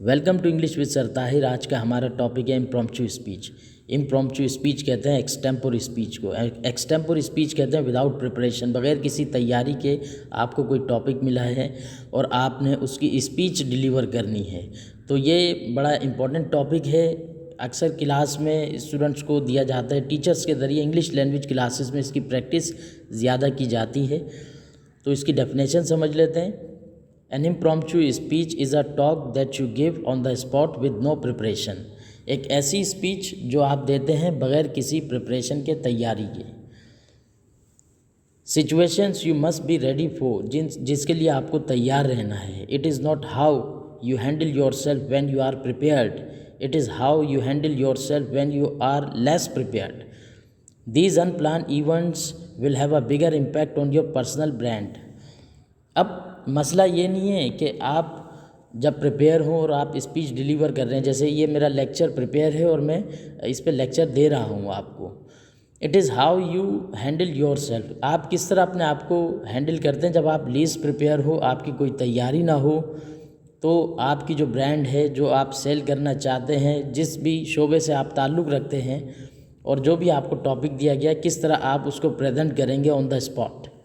Welcome to English with sir Tahir. आज का हमारा टॉपिक है इम्प्रॉम्प्चू स्पीच। इम्प्रॉम्प्चू स्पीच कहते हैं एक्सटेम्पोर स्पीच को। एक्सटेम्पोर स्पीच कहते हैं विदाउट प्रिपरेशन, बगैर किसी तैयारी के आपको कोई टॉपिक मिला है और आपने उसकी स्पीच डिलीवर करनी है। तो ये बड़ा इम्पॉर्टेंट टॉपिक है। अक्सर क्लास में स्टूडेंट्स को दिया जाता है, टीचर्स के ज़रिए इंग्लिश लैंग्वेज क्लासेस में इसकी प्रैक्टिस ज़्यादा की जाती है। तो इसकी डेफिनेशन समझ लेते हैं। An impromptu speech is a talk that you give on the spot with no preparation। एक ऐसी स्पीच जो आप देते हैं बगैर किसी प्रिपरेशन के, तैयारी के। Situations you must be ready for, जिसके लिए आपको तैयार रहना है। It is not how you handle yourself when you are prepared, it is how you handle yourself when you are less prepared। These unplanned events will have a bigger impact on your personal brand। अब मसला ये नहीं है कि आप जब prepare हो और आप स्पीच डिलीवर कर रहे हैं, जैसे ये मेरा लेक्चर प्रिपेयर है और मैं इस पे लेक्चर दे रहा हूँ आपको। It is how you handle your self. आप किस तरह अपने आप को हैंडल करते हैं जब आप लीस्ट प्रिपेयर हो, आपकी कोई तैयारी ना हो। तो आपकी जो ब्रांड है, जो आप सेल करना चाहते हैं, जिस भी शोबे से आप ताल्लुक़ रखते हैं और जो भी आपको टॉपिक दिया गया, किस तरह आप उसको प्रेजेंट करेंगे ऑन द स्पॉट।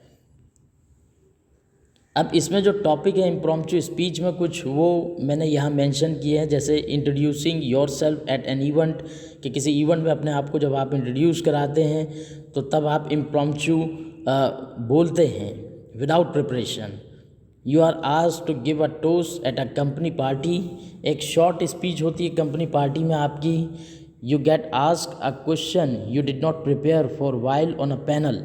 अब इसमें जो टॉपिक है इम्प्रॉम्प्चू स्पीच में, कुछ वो मैंने यहाँ मेंशन किए हैं, जैसे introducing yourself at an event, कि किसी इवेंट में अपने आप को जब आप इंट्रोड्यूस कराते हैं तो तब आप इम्प्रॉम्प्चू बोलते हैं without preparation. You are asked to give a toast at a company party. एक शॉर्ट स्पीच होती है कंपनी पार्टी में आपकी। You get asked a question you did not prepare for while on a panel,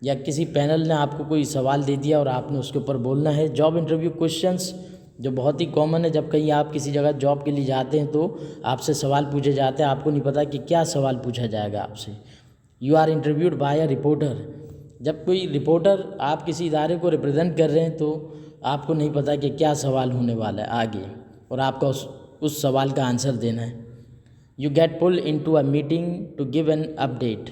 या किसी panel ने आपको कोई सवाल दे दिया और आपने उसके ऊपर बोलना है। जॉब इंटरव्यू क्वेश्चंस, जो बहुत ही कॉमन है, जब कहीं आप किसी जगह जॉब के लिए जाते हैं तो आपसे सवाल पूछे जाते हैं, आपको नहीं पता कि क्या सवाल पूछा जाएगा आपसे। You are interviewed by a reporter. जब कोई रिपोर्टर, आप किसी इदारे को रिप्रेजेंट कर रहे हैं तो आपको नहीं पता कि क्या सवाल होने वाला है आगे, और आपका उस सवाल का आंसर देना है। You get pull into a meeting to give an update,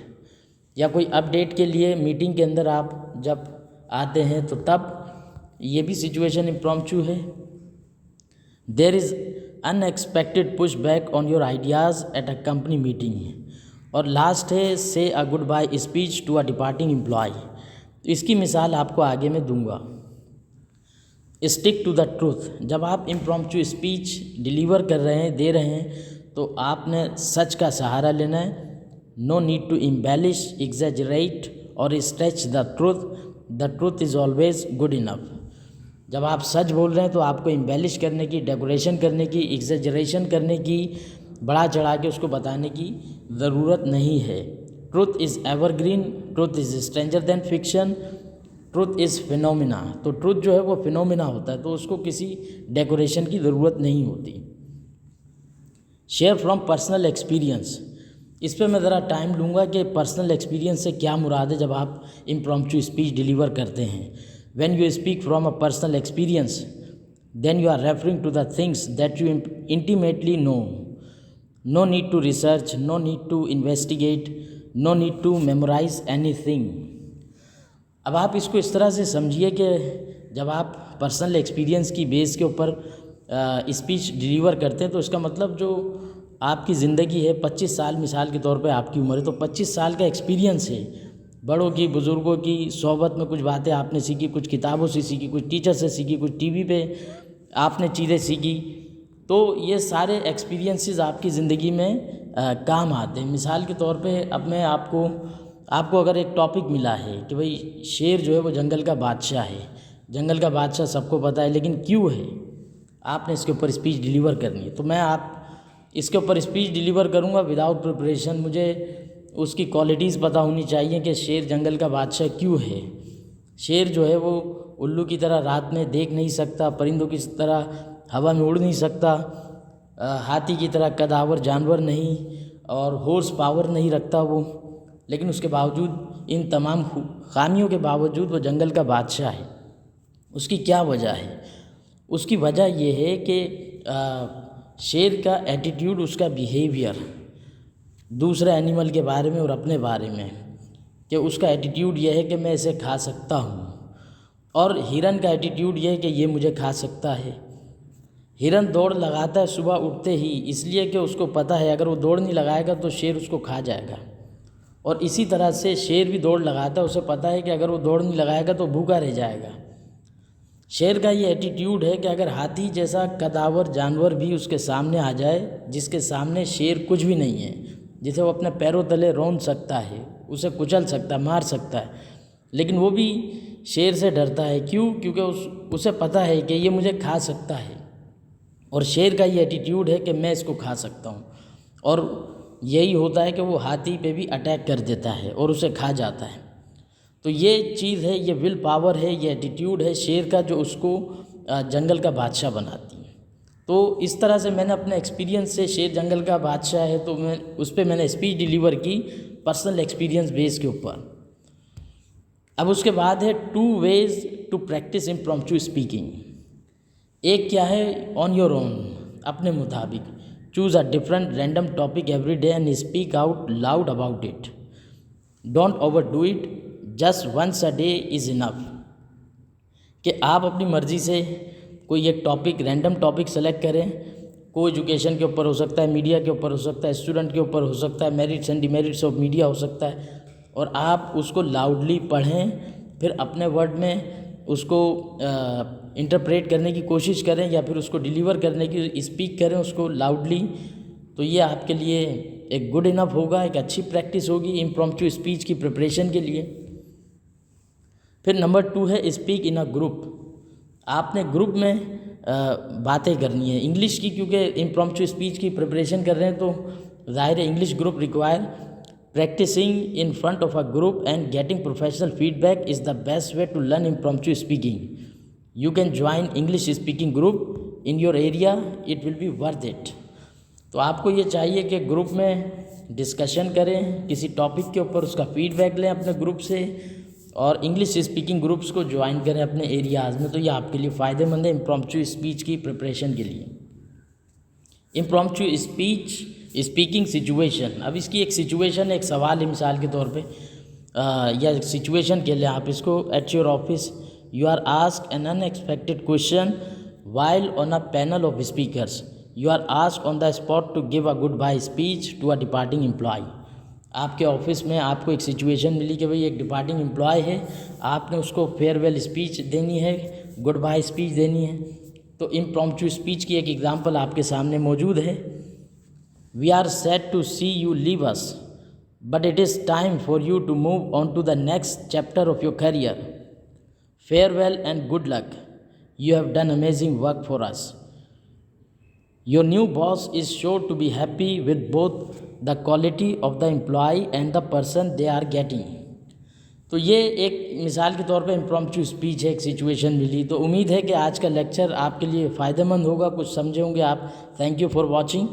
या कोई अपडेट के लिए मीटिंग के अंदर आप जब आते हैं तो तब ये भी सिचुएशन इम्प्रॉम्प्चू है। There is unexpected push back on your ideas at a company meeting. और लास्ट है say a goodbye speech to a departing employee. तो इसकी मिसाल आपको आगे मैं दूंगा। Stick to the truth. जब आप इम्प्रॉम्प्चू स्पीच डिलीवर कर रहे हैं, दे रहे हैं, तो आपने सच का सहारा लेना है। No need to embellish, exaggerate or stretch the truth. The truth is always good enough। जब आप सच बोल रहे हैं तो आपको इम्बेलिश करने की, डेकोरेशन करने की, एग्जेजरेशन करने की, बढ़ा चढ़ा के उसको बताने की ज़रूरत नहीं है। Truth is evergreen, truth is stranger then fiction, truth is phenomena. तो ट्रूथ जो है वो फिनोमिना होता है, तो उसको किसी डेकोरेशन की ज़रूरत नहीं होती। Share from personal experience. इस पर मैं ज़रा टाइम लूँगा कि पर्सनल एक्सपीरियंस से क्या मुराद है जब आप इम्प्रॉम्प्चू स्पीच डिलीवर करते हैं। When you speak from a personal experience then you are referring to the things that you intimately know. No need to research, no need to investigate, no need to memorise anything. अब आप इसको इस तरह से समझिए कि जब आप पर्सनल एक्सपीरियंस की बेस के ऊपर स्पीच डिलीवर करते हैं तो इसका मतलब जो आपकी ज़िंदगी है, 25 साल मिसाल के तौर पे आपकी उम्र है, तो 25 साल का एक्सपीरियंस है। बड़ों की, बुज़ुर्गों की सोहबत में कुछ बातें आपने सीखी, कुछ किताबों से सीखी, कुछ टीचर से सीखी, कुछ टीवी पे आपने चीज़ें सीखी। तो ये सारे एक्सपीरियंसेस आपकी ज़िंदगी में काम आते हैं। मिसाल के तौर पे अब मैं आपको अगर एक टॉपिक मिला है कि भाई शेर जो है वो जंगल का बादशाह है। जंगल का बादशाह सबको पता है, लेकिन क्यों है, आपने इसके ऊपर स्पीच डिलीवर करनी है। तो मैं इसके ऊपर स्पीच डिलीवर करूँगा विदाउट प्रिपरेशन। मुझे उसकी क्वालिटीज़ पता होनी चाहिए कि शेर जंगल का बादशाह क्यों है। शेर जो है वो उल्लू की तरह रात में देख नहीं सकता, परिंदों की तरह हवा में उड़ नहीं सकता, हाथी की तरह कदावर जानवर नहीं, और हॉर्स पावर नहीं रखता वो। लेकिन उसके बावजूद, इन तमाम खामियों के बावजूद वो जंगल का बादशाह है। उसकी क्या वजह है? उसकी वजह ये है कि शेर का एटीट्यूड, उसका बिहेवियर दूसरे एनिमल के बारे में और अपने बारे में, कि उसका एटीट्यूड ये है कि मैं इसे खा सकता हूँ, और हिरन का एटीट्यूड ये है कि ये मुझे खा सकता है। हिरन दौड़ लगाता है सुबह उठते ही, इसलिए कि उसको पता है अगर वो दौड़ नहीं लगाएगा तो शेर उसको खा जाएगा। और इसी तरह से शेर भी दौड़ लगाता है, उसे पता है कि अगर वो दौड़ नहीं लगाएगा तो भूखा रह जाएगा। शेर का ये एटीट्यूड है कि अगर हाथी जैसा कदावर जानवर भी उसके सामने आ जाए, जिसके सामने शेर कुछ भी नहीं है, जिसे वो अपने पैरों तले रौंद सकता है, उसे कुचल सकता है, मार सकता है, लेकिन वो भी शेर से डरता है। क्यों? क्योंकि उसे पता है कि ये मुझे खा सकता है। और शेर का ये एटीट्यूड है कि मैं इसको खा सकता हूँ, और यही होता है कि वो हाथी पे भी अटैक कर देता है और उसे खा जाता है। तो ये चीज़ है, ये विल पावर है, ये एटीट्यूड है शेर का, जो उसको जंगल का बादशाह बनाती है। तो इस तरह से मैंने अपने एक्सपीरियंस से, शेर जंगल का बादशाह है तो मैं उस पर मैंने स्पीच डिलीवर की पर्सनल एक्सपीरियंस बेस के ऊपर। अब उसके बाद है 2 ways to practice impromptu speaking. एक क्या है, ऑन योर ओन, अपने मुताबिक। Choose a different random topic every day and speak out loud about it. Don't overdo it, just once a day is enough. कि आप अपनी मर्ज़ी से कोई एक टॉपिक, रैंडम टॉपिक सेलेक्ट करें। कोई एजुकेशन के ऊपर हो सकता है, मीडिया के ऊपर हो सकता है, स्टूडेंट के ऊपर हो सकता है, merits and demerits of media हो सकता है, और आप उसको लाउडली पढ़ें, फिर अपने वर्ड में उसको इंटरप्रेट करने की कोशिश करें या फिर उसको डिलीवर करने की, स्पीक करें उसको लाउडली। तो ये आपके लिए एक गुड इनफ होगा, एक अच्छी प्रैक्टिस होगी इम्प्रॉम्प्टू स्पीच की प्रिपरेशन के लिए। फिर नंबर 2 है स्पीक इन अ ग्रुप। आपने ग्रुप में बातें करनी है इंग्लिश की, क्योंकि इम्प्रॉम्प्टू स्पीच की प्रिपरेशन कर रहे हैं तो ज़ाहिर है English group require. Practicing in front of a group and getting professional feedback is the best way to learn impromptu speaking. You can join English speaking group in your area, it will be worth it. तो आपको ये चाहिए कि group में discussion करें किसी topic के ऊपर, उसका फीडबैक लें अपने ग्रुप से, और इंग्लिश स्पीकिंग ग्रुप्स को ज्वाइन करें अपने एरियाज़ में। तो ये आपके लिए फ़ायदेमंद है इम्प्रॉम्प्टू स्पीच की प्रिपरेशन के लिए। Impromptu speech speaking situation. अब इसकी एक सिचुएशन, एक सवाल है मिसाल के तौर पे, या सिचुएशन के लिए आप इसको, at your office you are asked an unexpected question while on a panel of speakers, you are asked on the spot to give a goodbye speech to a departing employee. आपके office में आपको एक situation मिली कि भाई एक departing employ है, आपने उसको फेयरवेल स्पीच देनी है, गुड बाय स्पीच देनी है। तो इम्प्रॉम्प्टू स्पीच की एक एग्जांपल आपके सामने मौजूद है। We are sad to see you leave us, but it is time for you to move on to the next chapter of your career. Farewell and good luck, you have done amazing work for us. Your new boss is sure to be happy with both the quality of the employee and the person they are getting। तो ये एक मिसाल के तौर पे impromptu speech है, एक situation मिली। तो उम्मीद है कि आज का लेक्चर आपके लिए फ़ायदेमंद होगा, कुछ समझे होंगे आप। Thank you for watching.